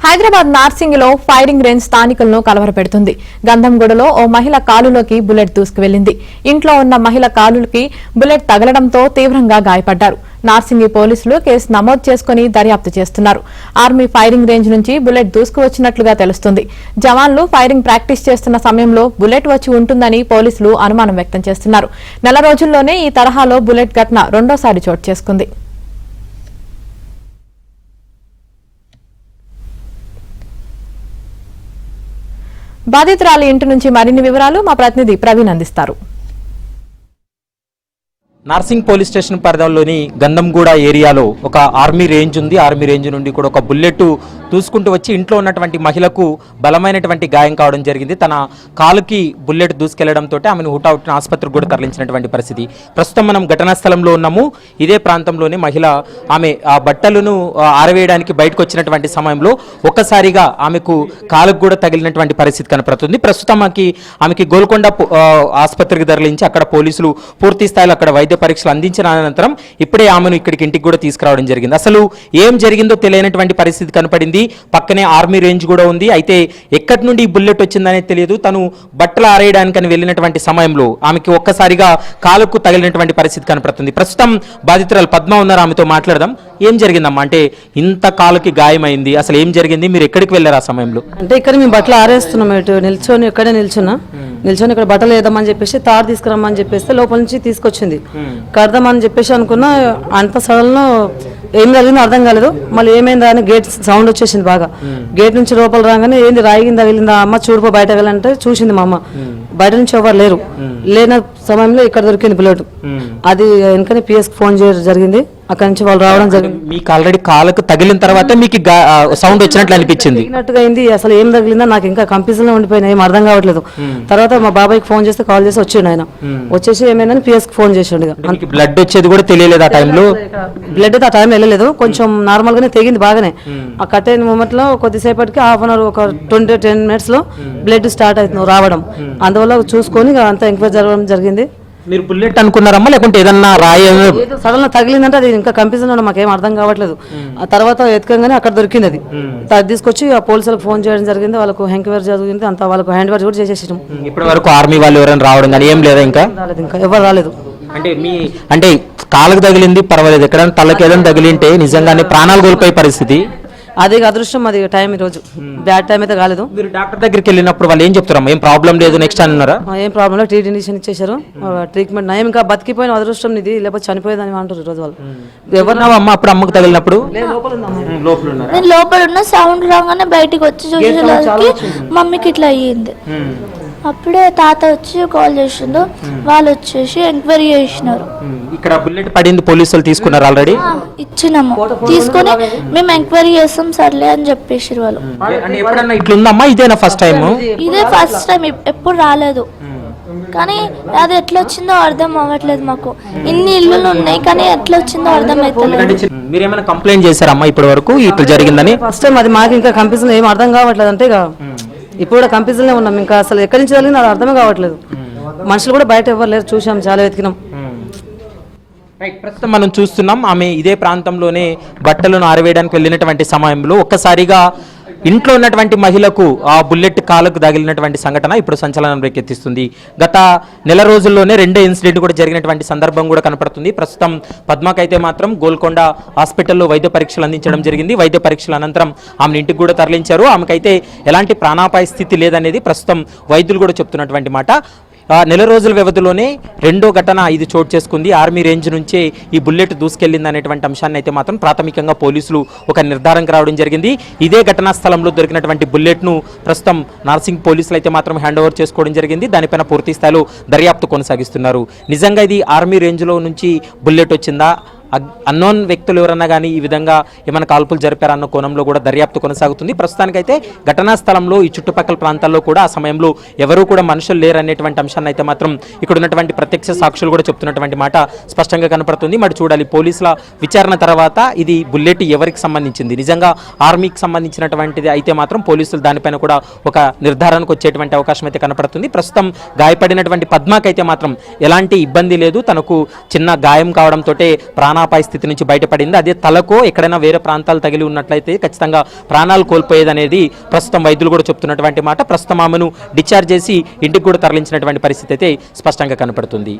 హైదరాబాద్ నార్సింగిలో firing range స్థానికులను కలవరపెడుతుంది. గంధంగూడలో ఓ మహిళ కాలులోకి బుల్లెట్ దూసుకువెళ్లింది. ఇంట్లో ఉన్న మహిళ కాలుకి బుల్లెట్ తగలడంతో తీవ్రంగా గాయపడ్డారు. నార్సింగి పోలీసులు కేసు నమోదు చేసుకుని దర్యాప్తు చేస్తున్నారు. ఆర్మీ ఫైరింగ్ రేంజ్ నుంచి బుల్లెట్ దూసుకువచ్చినట్లుగా తెలుస్తుంది. జవాన్లు ఫైరింగ్ ప్రాక్టీస్ చేస్తున్న సమయంలో బుల్లెట్ వచ్చి ఉంటుందని పోలీసులు అనుమానం వ్యక్తం చేస్తున్నారు. నెల రోజుల్లోనే ఈ తరహాలో బుల్లెట్ ఘటన రెండోసారి చోటు చేసుకుంది. బాధితురాలి ఇంటి నుంచి మరిన్ని వివరాలు మా ప్రతినిధి ప్రవీణ్ అందిస్తారు. నార్సింగ్ పోలీస్ స్టేషన్ పరిధిలోని గంధంగూడ ఏరియాలో ఒక ఆర్మీ రేంజ్ ఉంది. ఆర్మీ రేంజ్ నుండి కూడా ఒక బుల్లెట్ దూసుకుంటూ వచ్చి ఇంట్లో ఉన్నటువంటి మహిళకు బలమైనటువంటి గాయం కావడం జరిగింది. తన కాలుకి బుల్లెట్ దూసుకెళ్లడంతో ఆమెను హుటాహుటిన ఆసుపత్రికి కూడా తరలించినటువంటి పరిస్థితి. ప్రస్తుతం మనం ఘటనా స్థలంలో ఉన్నాము. ఇదే ప్రాంతంలోనే మహిళ ఆమె ఆ బట్టలను ఆరవేయడానికి బయటకు వచ్చినటువంటి సమయంలో ఒక్కసారిగా ఆమెకు కాలుకు కూడా తగిలినటువంటి పరిస్థితి కనపడుతుంది. ప్రస్తుతం ఆమెకి గోల్కొండ ఆసుపత్రికి తరలించి అక్కడ పోలీసులు పూర్తి స్థాయిలో అక్కడ వైద్య పరీక్షలు అందించిన అనంతరం ఇప్పుడే ఆమెను ఇక్కడికి ఇంటికి కూడా తీసుకురావడం జరిగింది. అసలు ఏం జరిగిందో తెలియనటువంటి పరిస్థితి కనపడింది. పక్కనే ఆర్మీ రేంజ్ కూడా ఉంది. అయితే ఎక్కడి నుండి ఈ బుల్లెట్ వచ్చిందనే తెలియదు. తను బట్టలు ఆరేయడానికని వెళ్ళినటువంటి సమయంలో ఆమెకి ఒక్కసారిగా కాలుకు తగిలినటువంటి పరిస్థితి కనపడుతుంది. ప్రస్తుతం బాధితురాలు పద్మ ఉన్నారు, ఆమెతో మాట్లాడదాం. ఏం జరిగిందమ్మా? అంటే ఇంత కాలుకి గాయమైంది, అసలు ఏం జరిగింది? మీరు ఎక్కడికి వెళ్ళారు ఆ సమయంలో? అంటే ఇక్కడ మేము బట్టలు ఆరేస్తున్నాం. ఇటు నిల్చొని ఇక్కడే నిల్చుని ఇక్కడ బట్టలు వేద్దామని చెప్పేసి తాడు తీసుకురమ్మని చెప్పేస్తే లోపల నుంచి తీసుకొచ్చింది. కడదామని చెప్పేసి అనుకున్నా, అంత సడన్లో ఏం జరిగిందో అర్థం కాలేదు. మళ్ళీ ఏమైందా అని గేట్ సౌండ్ వచ్చేసింది బాగా. గేట్ నుంచి లోపల రాగానే ఏంది రాయిగిందా వెళ్ళిందా అమ్మ చూడుకో బయట వెళ్ళంటే చూసింది మా అమ్మ. బయట నుంచి ఎవరు లేరు. లేని సమయంలో ఇక్కడ దొరికింది బుల్లెట్. అది వెనకనే పిఎస్కి ఫోన్ చేయడం జరిగింది. అక్కడి నుంచి వాళ్ళు రావడం జరిగింది. మీకు ఆల్రెడీ కాళ్ళకు తగిలిన తర్వాత మీకు సౌండ్ వచ్చినట్లు అనిపించింది? తగిలినట్టుగా అయింది. అసలు ఏం తగిలిందా నాకు ఇంకా కన్ఫ్యూజన్ లో ఉండిపోయినా, ఏం అర్థం కావట్లేదు. తర్వాత మా బాబాయ్కి ఫోన్ చేస్తే కాల్ చేసి వచ్చిండు. ఆయన వచ్చేసి ఏమైందని పిఎస్కి ఫోన్ చేసిండు. బ్లడ్ వచ్చేది కూడా తెలియలేదు ఆ టైంలో? బ్లడ్ అయితే ఆ టైం వెళ్ళలేదు. కొంచెం నార్మల్ గానే తెగింది బాగానే. ఆ కట్ అయిన మూమెంట్ లో కొద్దిసేపటికి హాఫ్ అన్ అవర్ ఒక 10 minutes లో బ్లడ్ స్టార్ట్ అవుతుంది రావడం. అందువల్ల చూసుకొని అంతా ఎంక్వైరీ జరగడం జరిగింది. మీరు బుల్లెట్ అనుకున్నారమ్మా లేకుంటే ఏదన్నా రాయి సడన్ గా తగిలిందంటే అది ఇంకా కన్ఫ్యూజన్ లో మాకేం అర్థం కావట్లేదు. ఆ తర్వాత ఎత్తుకంగానే అక్కడ దొరికింది. అది తీసుకొచ్చి ఆ పోలీసులకు ఫోన్ చేయడం జరిగింది. వాళ్ళకు ఎంక్వైరీ జరిగింది. అంతా వాళ్ళకు హ్యాండ్ ఓవర్ కూడా చేసేసాం. ఇప్పటి వరకు ఆర్మీ వాళ్ళు ఎవరైనా రావడం కానీ ఏం లేదా? ఇంకా ఎవరు రాలేదు. అంటే కాళ్ళకు తగిలింది పర్వాలేదు, ఎక్కడైనా తలకి ఏదైనా తగిలింటే నిజంగానే ప్రాణాలు కోల్పోయే పరిస్థితి. అదే అదృష్టం, అది టైం ఈ రోజు బ్యాడ్ టైం అయితే కాలేదు. మీరు డాక్టర్ దగ్గరికి వెళ్ళినప్పుడు వాళ్ళు ఏం చెప్తారమ్మా? ఏం ప్రాబ్లం లేదు నెక్స్ట్ అన్నారా? ఏం ప్రాబ్లం లేదు, ట్రీట్మెంట్ ఇచ్చేసారు. ట్రీట్మెంట్ నయం, ఇంకా బతికిపోయిన అదృష్టం ఇది, లేకపోతే చనిపోయేదని అంటారు ఈ రోజు వాళ్ళు. ఎవరినావమ్మా అప్పుడు అమ్మకు తగిలినప్పుడు? నేను లోపల ఉన్న సౌండ్ రాగానే బయటికి వచ్చి చూసేసరికి మమ్మీకి ఇట్లా అయ్యింది. అప్పుడే తాత వచ్చి కాల్ చేసిండు. వాళ్ళు వచ్చేసి ఎంక్వైరీ చేసినారు. ఇక్కడ బుల్లెట్ పడింది, పోలీసులు తీసుకున్నారు ఆల్రెడీ? ఇచ్చినాము, తీసుకొని మేము ఎంక్వైరీ చేస్తాం సర్లే అని చెప్పేసి వాళ్ళు. ఎప్పుడన్నా ఇట్లుందమ్మా? ఇదేనా ఫస్ట్ టైం? ఇదే ఫస్ట్ టైం, ఎప్పుడు రాలేదు. కానీ అది ఎట్లా వచ్చిందో అర్థం అవ్వట్లేదు మాకు. ఇన్ని ఇల్లులు ఉన్నాయి కానీ ఎట్లా వచ్చిందో అర్థం అవుతలేదు. మీరు ఏమైనా కంప్లైంట్ చేశారమ్మా ఇప్పటి వరకు ఇట్లా జరిగిందని? ఫస్ట్ టైం అది మాకు ఇంకా కన్ఫ్యూజన్ ఏం అర్థం కావట్లేదు. అంటే ఇప్పుడు కూడా కన్ఫ్యూజన్లో ఉన్నాం. ఇంకా అసలు ఎక్కడి నుంచి జరిగింది అది అర్థమే కావట్లేదు. మనుషులు కూడా బయట ఎవరు లేరు, చూసాం, చాలా వెతికినాం. ప్రస్తుతం మనం చూస్తున్నాం ఆమె ఇదే ప్రాంతంలోనే బట్టలను ఆరవేయడానికి వెళ్ళినటువంటి సమయంలో ఒక్కసారిగా ఇంట్లో ఉన్నటువంటి మహిళకు ఆ బుల్లెట్ కాలుకు తగిలినటువంటి సంఘటన ఇప్పుడు సంచలనం రేకెత్తిస్తుంది. గత నెల రోజుల్లోనే 2 ఇన్సిడెంట్ కూడా జరిగినటువంటి సందర్భం కూడా కనపడుతుంది. ప్రస్తుతం పద్మకైతే మాత్రం గోల్కొండ హాస్పిటల్లో వైద్య పరీక్షలు అందించడం జరిగింది. వైద్య పరీక్షల అనంతరం ఆమెను ఇంటికి కూడా తరలించారు. ఆమెకైతే ఎలాంటి ప్రాణాపాయ స్థితి లేదనేది ప్రస్తుతం వైద్యులు కూడా చెప్తున్నటువంటి మాట. నెల రోజుల వ్యవధిలోనే రెండో ఘటన ఇది చోటు చేసుకుంది. ఆర్మీ రేంజ్ నుంచే ఈ బుల్లెట్ దూసుకెళ్లింది అనేటువంటి అంశాన్ని అయితే మాత్రం ప్రాథమికంగా పోలీసులు ఒక నిర్ధారణకు రావడం జరిగింది. ఇదే ఘటనా స్థలంలో దొరికినటువంటి బుల్లెట్ను ప్రస్తుతం నార్సింగ్ పోలీసులు అయితే మాత్రం హ్యాండ్ ఓవర్ చేసుకోవడం జరిగింది. దానిపైన పూర్తి స్థాయిలో దర్యాప్తు కొనసాగిస్తున్నారు. నిజంగా ఇది ఆర్మీ రేంజ్లో నుంచి బుల్లెట్ వచ్చిందా, అన్నోన్ వ్యక్తులు ఎవరన్నా కానీ ఈ విధంగా ఏమైనా కాల్పులు జరిపారన్న కోణంలో కూడా దర్యాప్తు కొనసాగుతుంది. ప్రస్తుతానికైతే ఘటనా స్థలంలో ఈ చుట్టుపక్కల ప్రాంతాల్లో కూడా ఆ సమయంలో ఎవరూ కూడా మనుషులు లేరనేటువంటి అంశాన్ని అయితే మాత్రం ఇక్కడ ఉన్నటువంటి ప్రత్యక్ష సాక్షులు కూడా చెప్తున్నటువంటి మాట స్పష్టంగా కనపడుతుంది. మరి చూడాలి పోలీసుల విచారణ తర్వాత ఇది బుల్లెట్ ఎవరికి సంబంధించింది, నిజంగా ఆర్మీకి సంబంధించినటువంటిది అయితే మాత్రం పోలీసులు దానిపైన కూడా ఒక నిర్ధారణకు వచ్చేటువంటి అవకాశం అయితే కనపడుతుంది. ప్రస్తుతం గాయపడినటువంటి పద్మకైతే మాత్రం ఎలాంటి ఇబ్బంది లేదు. తనకు చిన్న గాయం కావడంతో ప్రాణ ప్రాణాపాయ స్థితి నుంచి బయటపడింది. అదే తలకో ఎక్కడైనా వేరే ప్రాంతాలు తగిలి ఉన్నట్లయితే ఖచ్చితంగా ప్రాణాలు కోల్పోయేది అనేది ప్రస్తుతం వైద్యులు కూడా చెప్తున్నటువంటి మాట. ప్రస్తుతం ఆమెను డిశ్చార్జ్ చేసి ఇంటికి కూడా తరలించినటువంటి పరిస్థితి అయితే స్పష్టంగా కనపడుతుంది.